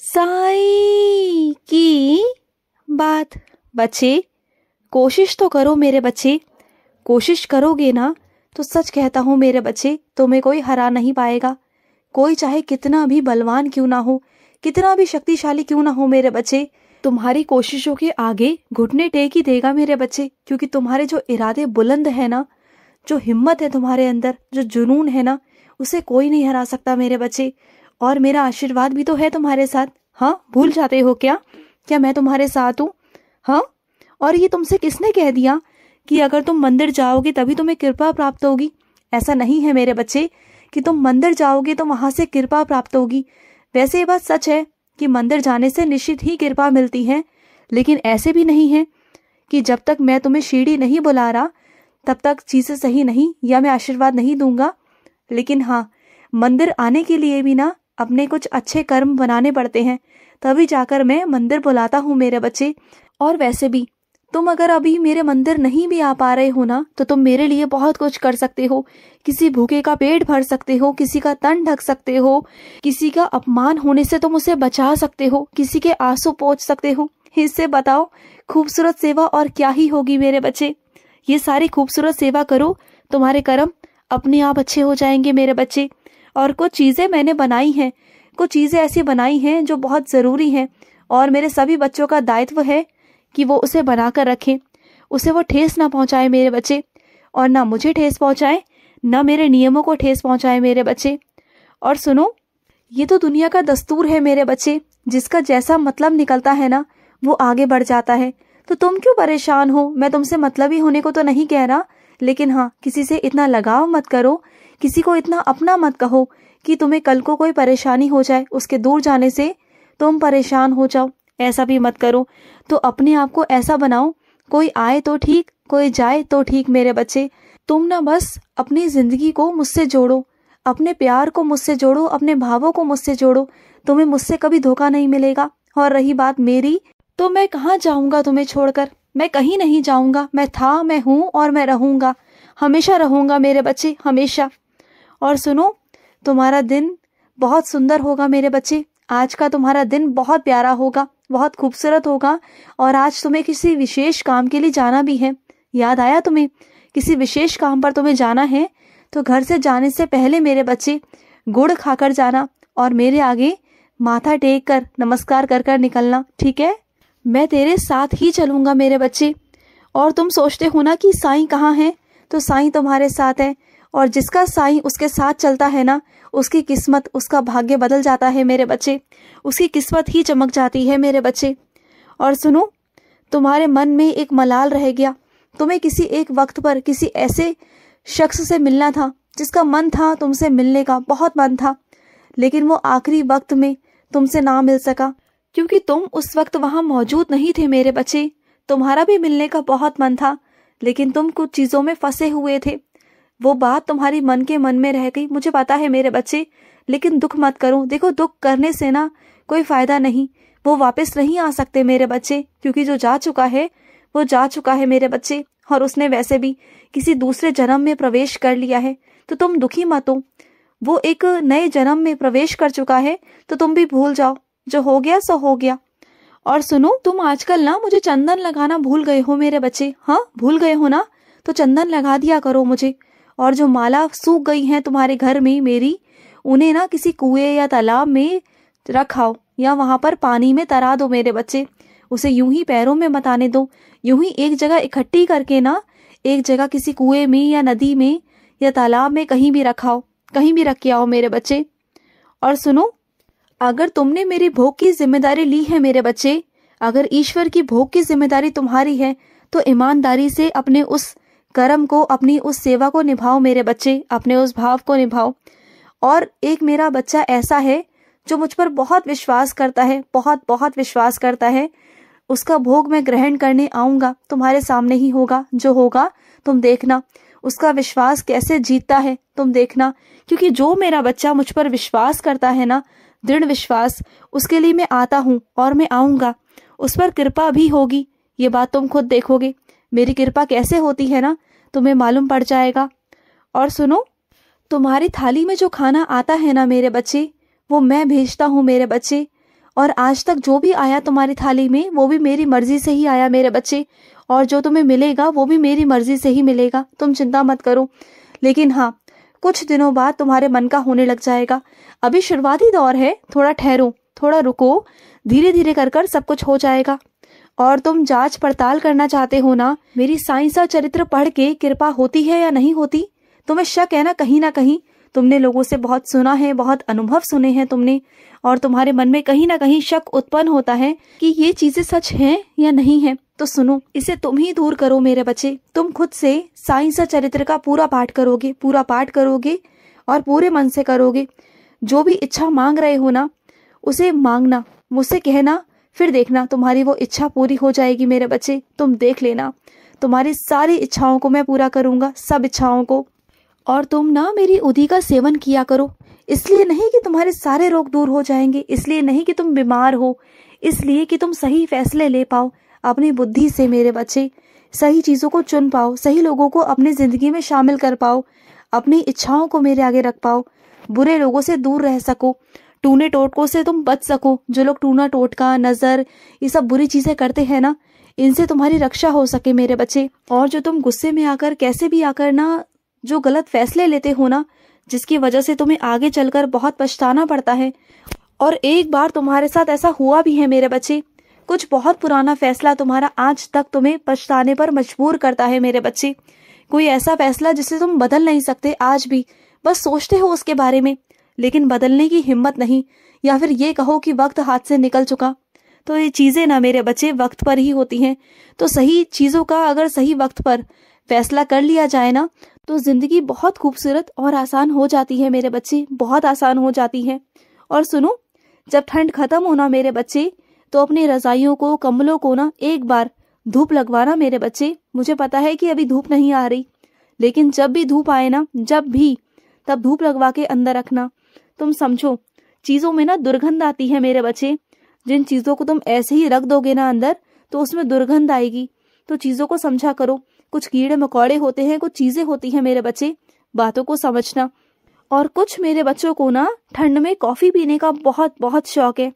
साईं की बात। बच्चे, कोशिश तो करो मेरे बच्चे, कोशिश करोगे ना तो सच कहता हूँ मेरे बच्चे, तुम्हें कोई हरा नहीं पाएगा। कोई चाहे कितना भी बलवान क्यों ना हो, कितना भी शक्तिशाली क्यों ना हो मेरे बच्चे, तुम्हारी कोशिशों के आगे घुटने टेक ही देगा मेरे बच्चे। क्योंकि तुम्हारे जो इरादे बुलंद है ना, जो हिम्मत है तुम्हारे अंदर, जो जुनून है ना, उसे कोई नहीं हरा सकता मेरे बच्चे। और मेरा आशीर्वाद भी तो है तुम्हारे साथ। हाँ, भूल जाते हो क्या? क्या मैं तुम्हारे साथ हूँ? हाँ, और ये तुमसे किसने कह दिया कि अगर तुम मंदिर जाओगे तभी तुम्हें कृपा प्राप्त होगी? ऐसा नहीं है मेरे बच्चे कि तुम मंदिर जाओगे तो वहां से कृपा प्राप्त होगी। वैसे ये बात सच है कि मंदिर जाने से निश्चित ही कृपा मिलती है, लेकिन ऐसे भी नहीं है कि जब तक मैं तुम्हें सीढ़ी नहीं बुला रहा तब तक चीजें सही नहीं, या मैं आशीर्वाद नहीं दूंगा। लेकिन हाँ, मंदिर आने के लिए भी ना अपने कुछ अच्छे कर्म बनाने पड़ते हैं, तभी जाकर मैं मंदिर बुलाता हूँ मेरे बच्चे। और वैसे भी तुम अगर अभी मेरे मंदिर नहीं भी आ पा रहे हो ना, तो तुम मेरे लिए बहुत कुछ कर सकते हो। किसी भूखे का पेट भर सकते हो, किसी का तन ढक सकते हो, किसी का अपमान होने से तुम उसे बचा सकते हो, किसी के आंसू पोंछ सकते हो। इससे बताओ खूबसूरत सेवा और क्या ही होगी मेरे बच्चे। ये सारी खूबसूरत सेवा करो, तुम्हारे कर्म अपने आप अच्छे हो जाएंगे मेरे बच्चे। और कुछ चीजें मैंने बनाई हैं, कुछ चीजें ऐसी बनाई हैं जो बहुत जरूरी हैं, और मेरे सभी बच्चों का दायित्व है कि वो उसे बनाकर रखें, उसे वो ठेस ना पहुंचाए मेरे बच्चे, और ना मुझे ठेस पहुंचाए, ना मेरे नियमों को ठेस पहुंचाए मेरे बच्चे। और सुनो, ये तो दुनिया का दस्तूर है मेरे बच्चे, जिसका जैसा मतलब निकलता है ना वो आगे बढ़ जाता है। तो तुम क्यों परेशान हो? मैं तुमसे मतलबी होने को तो नहीं कह रहा, लेकिन हाँ, किसी से इतना लगाव मत करो, किसी को इतना अपना मत कहो कि तुम्हें कल को कोई परेशानी हो जाए, उसके दूर जाने से तुम परेशान हो जाओ। ऐसा भी मत करो। तो अपने आप को ऐसा बनाओ, कोई आए तो ठीक, कोई जाए तो ठीक मेरे बच्चे। तुम ना बस अपनी जिंदगी को मुझसे जोड़ो, अपने प्यार को मुझसे जोड़ो, अपने भावों को मुझसे जोड़ो, तुम्हें मुझसे कभी धोखा नहीं मिलेगा। और रही बात मेरी, तो मैं कहाँ जाऊंगा तुम्हें छोड़कर? मैं कहीं नहीं जाऊंगा। मैं था, मैं हूँ और मैं रहूंगा, हमेशा रहूंगा मेरे बच्चे, हमेशा। और सुनो, तुम्हारा दिन बहुत सुंदर होगा मेरे बच्चे। आज का तुम्हारा दिन बहुत प्यारा होगा, बहुत खूबसूरत होगा। और आज तुम्हें किसी विशेष काम के लिए जाना भी है। याद आया तुम्हें? किसी विशेष काम पर तुम्हें जाना है, तो घर से जाने से पहले मेरे बच्चे गुड़ खाकर जाना और मेरे आगे माथा टेक कर नमस्कार कर कर निकलना, ठीक है? मैं तेरे साथ ही चलूंगा मेरे बच्चे। और तुम सोचते हो ना कि साईं कहाँ है, तो साईं तुम्हारे साथ है। और जिसका साईं उसके साथ चलता है ना, उसकी किस्मत, उसका भाग्य बदल जाता है मेरे बच्चे, उसकी किस्मत ही चमक जाती है मेरे बच्चे। और सुनो, तुम्हारे मन में एक मलाल रह गया। तुम्हें किसी एक वक्त पर किसी ऐसे शख्स से मिलना था जिसका मन था तुमसे मिलने का, बहुत मन था, लेकिन वो आखिरी वक्त में तुमसे ना मिल सका, क्योंकि तुम उस वक्त वहां मौजूद नहीं थे मेरे बच्चे। तुम्हारा भी मिलने का बहुत मन था, लेकिन तुम कुछ चीजों में फंसे हुए थे। वो बात तुम्हारी मन के मन में रह गई, मुझे पता है मेरे बच्चे, लेकिन दुख मत करो। देखो, दुख करने से ना कोई फायदा नहीं, वो वापस नहीं आ सकते मेरे बच्चे, क्योंकि जो जा चुका है वो जा चुका है मेरे बच्चे। और उसने वैसे भी किसी दूसरे जन्म में प्रवेश कर लिया है, तो तुम दुखी मत हो। वो एक नए जन्म में प्रवेश कर चुका है, तो तुम भी भूल जाओ, जो हो गया सो हो गया। और सुनो, तुम आजकल ना मुझे चंदन लगाना भूल गए हो मेरे बच्चे। हाँ, भूल गए हो ना, तो चंदन लगा दिया करो मुझे। और जो माला सूख गई हैं तुम्हारे घर में मेरी, उन्हें ना किसी कुएं या तालाब में रखाओ, या वहां पर पानी में तरा दो मेरे बच्चे। उसे यूं ही पैरों में मत आने दो, यूं ही एक जगह इकट्ठी करके ना, एक जगह किसी कुएं में या नदी में या तालाब में कहीं भी रखाओ, कहीं भी रख के आओ मेरे बच्चे। और सुनो, अगर तुमने मेरी भोग की जिम्मेदारी ली है मेरे बच्चे, अगर ईश्वर की भोग की जिम्मेदारी तुम्हारी है, तो ईमानदारी से अपने उस कर्म को, अपनी उस सेवा को निभाओ मेरे बच्चे, अपने उस भाव को निभाओ। और एक मेरा बच्चा ऐसा है जो मुझ पर बहुत विश्वास करता है, बहुत बहुत विश्वास करता है। उसका भोग मैं ग्रहण करने आऊंगा, तुम्हारे सामने ही होगा, जो होगा तुम देखना। उसका विश्वास कैसे जीतता है तुम देखना, क्योंकि जो मेरा बच्चा मुझ पर विश्वास करता है ना, दृढ़ विश्वास, उसके लिए मैं आता हूँ और मैं आऊंगा। उस पर कृपा भी होगी, ये बात तुम खुद देखोगे। मेरी कृपा कैसे होती है ना, तुम्हें मालूम पड़ जाएगा। और सुनो, तुम्हारी थाली में जो खाना आता है ना मेरे बच्चे, वो मैं भेजता हूँ मेरे बच्चे। और आज तक जो भी आया तुम्हारी थाली में वो भी मेरी मर्जी से ही आया मेरे बच्चे, और जो तुम्हें मिलेगा वो भी मेरी मर्जी से ही मिलेगा, तुम चिंता मत करो। लेकिन हाँ, कुछ दिनों बाद तुम्हारे मन का होने लग जाएगा। अभी शुरुआती दौर है, थोड़ा ठहरो, थोड़ा रुको, धीरे धीरे कर कर सब कुछ हो जाएगा। और तुम जांच पड़ताल करना चाहते हो ना, मेरी साइंस और चरित्र पढ़ के कृपा होती है या नहीं होती? तुम्हें शक है ना कहीं तुमने लोगों से बहुत सुना है, बहुत अनुभव सुने हैं तुमने, और तुम्हारे मन में कहीं ना कहीं शक उत्पन्न होता है कि ये चीजें सच हैं या नहीं है। तो सुनो, इसे तुम ही दूर करो मेरे बच्चे। तुम खुद से साइंस और चरित्र का पूरा पाठ करोगे और पूरे मन से करोगे। जो भी इच्छा मांग रहे हो ना, उसे मांगना, मुझसे कहना, फिर देखना तुम्हारी वो इच्छा पूरी हो जाएगी मेरे बच्चे। तुम देख लेना, तुम्हारी सारी इच्छाओं को मैं पूरा करूंगा, सब इच्छाओं को। और तुम ना मेरी उदी का सेवन किया करो, इसलिए नहीं कि तुम्हारे सारे रोग दूर हो जाएंगे, इसलिए नहीं कि तुम बीमार हो, इसलिए कि तुम सही फैसले ले पाओ अपनी बुद्धि से मेरे बच्चे, सही चीजों को चुन पाओ, सही लोगों को अपनी जिंदगी में शामिल कर पाओ, अपनी इच्छाओं को मेरे आगे रख पाओ, बुरे लोगों से दूर रह सको, टूने टोटकों से तुम बच सको। जो लोग टूना टोटका, नजर, ये सब बुरी चीजें करते हैं ना, इनसे तुम्हारी रक्षा हो सके मेरे बच्चे। और जो तुम गुस्से में आकर, कैसे भी आकर ना, जो गलत फैसले लेते हो ना, जिसकी वजह से तुम्हें आगे चलकर बहुत पछताना पड़ता है। और एक बार तुम्हारे साथ ऐसा हुआ भी है मेरे बच्चे, कुछ बहुत पुराना फैसला तुम्हारा आज तक तुम्हें पछताने पर मजबूर करता है मेरे बच्चे। कोई ऐसा फैसला जिसे तुम बदल नहीं सकते आज भी, बस सोचते हो उसके बारे में, लेकिन बदलने की हिम्मत नहीं, या फिर ये कहो कि वक्त हाथ से निकल चुका। तो ये चीजें ना मेरे बच्चे वक्त पर ही होती हैं। तो सही चीजों का अगर सही वक्त पर फैसला कर लिया जाए ना, तो जिंदगी बहुत खूबसूरत और आसान हो जाती है मेरे बच्चे, बहुत आसान हो जाती है। और सुनो, जब ठंड खत्म होना मेरे बच्चे, तो अपनी रजाइयों को, कंबलों को ना एक बार धूप लगवाना मेरे बच्चे। मुझे पता है कि अभी धूप नहीं आ रही, लेकिन जब भी धूप आए ना, जब भी, तब धूप लगवा के अंदर रखना। तुम समझो, चीजों में ना दुर्गंध आती है मेरे बच्चे। जिन चीजों को तुम ऐसे ही रख दोगे ना अंदर, तो उसमें दुर्गंध आएगी। तो चीजों को समझा करो, कुछ कीड़े मकोड़े होते हैं, कुछ चीजें होती हैं मेरे बच्चे, बातों को समझना। और कुछ मेरे बच्चों को ना ठंड में कॉफी पीने का बहुत बहुत शौक है,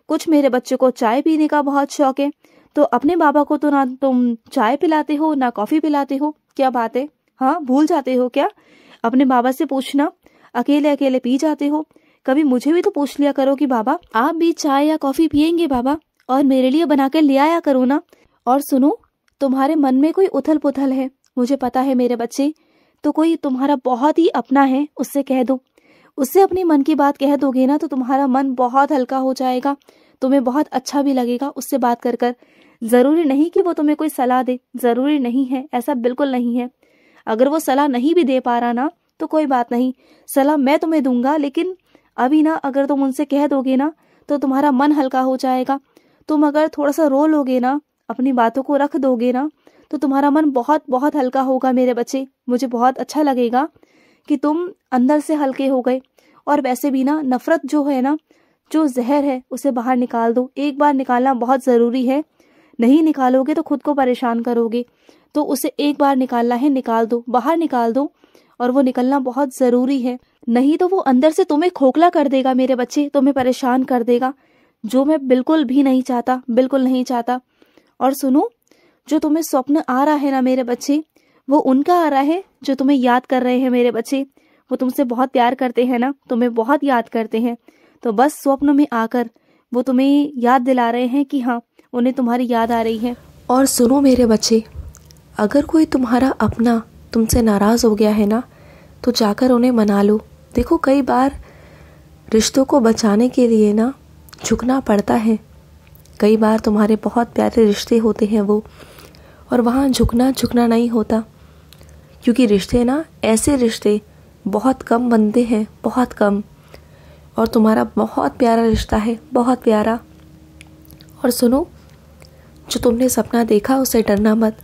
कुछ मेरे बच्चों को चाय पीने का बहुत शौक है। तो अपने बाबा को तो ना तुम चाय पिलाते हो ना कॉफी पिलाते हो, क्या बात है? हाँ, भूल जाते हो क्या? अपने बाबा से पूछना, अकेले अकेले पी जाते हो। कभी मुझे भी तो पूछ लिया करो कि बाबा आप भी चाय या कॉफी पियेंगे बाबा, और मेरे लिए बना कर ले आया करो ना। और सुनो, तुम्हारे मन में कोई उथल पुथल है, मुझे पता है मेरे बच्चे, तो कोई तुम्हारा बहुत ही अपना है, उससे कह दो, उससे अपनी मन की बात कह दोगे ना, तो तुम्हारा मन बहुत हल्का हो जाएगा, तुम्हें बहुत अच्छा भी लगेगा उससे बात कर कर। जरूरी नहीं कि वो तुम्हें कोई सलाह दे, जरूरी नहीं है, ऐसा बिल्कुल नहीं है। अगर वो सलाह नहीं भी दे पा रहा ना, तो कोई बात नहीं, सलाह मैं तुम्हें दूंगा, लेकिन अभी ना अगर तुम उनसे कह दोगे ना, तो तुम्हारा मन हल्का हो जाएगा। तुम अगर थोड़ा सा रो लोगे ना, अपनी बातों को रख दोगे ना, तो तुम्हारा मन बहुत बहुत हल्का होगा मेरे बच्चे। मुझे बहुत अच्छा लगेगा कि तुम अंदर से हल्के हो गए। और वैसे भी ना, नफरत जो है ना, जो जहर है, उसे बाहर निकाल दो। एक बार निकालना बहुत जरूरी है, नहीं निकालोगे तो खुद को परेशान करोगे। तो उसे एक बार निकालना है, निकाल दो, बाहर निकाल दो, और वो निकलना बहुत जरूरी है। नहीं तो वो अंदर से तुम्हें खोखला कर देगा मेरे बच्चे, तुम्हें परेशान कर देगा, जो मैं बिल्कुल भी नहीं चाहता, बिल्कुल नहीं चाहता। और सुनो, जो तुम्हें स्वप्न आ रहा है ना मेरे बच्चे, वो उनका आ रहा है जो तुम्हें याद कर रहे हैं मेरे बच्चे। वो तुमसे बहुत प्यार करते हैं ना, तुम्हें बहुत याद करते हैं। तो बस स्वप्न में आकर वो तुम्हें याद दिला रहे हैं कि हाँ, उन्हें तुम्हारी याद आ रही है। और सुनो मेरे बच्चे, अगर कोई तुम्हारा अपना तुमसे नाराज़ हो गया है ना, तो जाकर उन्हें मना लो। देखो, कई बार रिश्तों को बचाने के लिए ना झुकना पड़ता है। कई बार तुम्हारे बहुत प्यारे रिश्ते होते हैं वो, और वहाँ झुकना नहीं होता, क्योंकि रिश्ते ना, ऐसे रिश्ते बहुत कम बनते हैं, बहुत कम। और तुम्हारा बहुत प्यारा रिश्ता है, बहुत प्यारा। और सुनो, जो तुमने सपना देखा उससे डरना मत,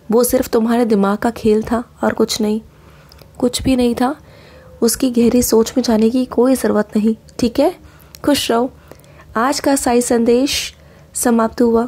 वो सिर्फ तुम्हारे दिमाग का खेल था और कुछ नहीं, कुछ भी नहीं था। उसकी गहरी सोच में जाने की कोई ज़रूरत नहीं, ठीक है? खुश रहो। आज का साई संदेश समाप्त हुआ।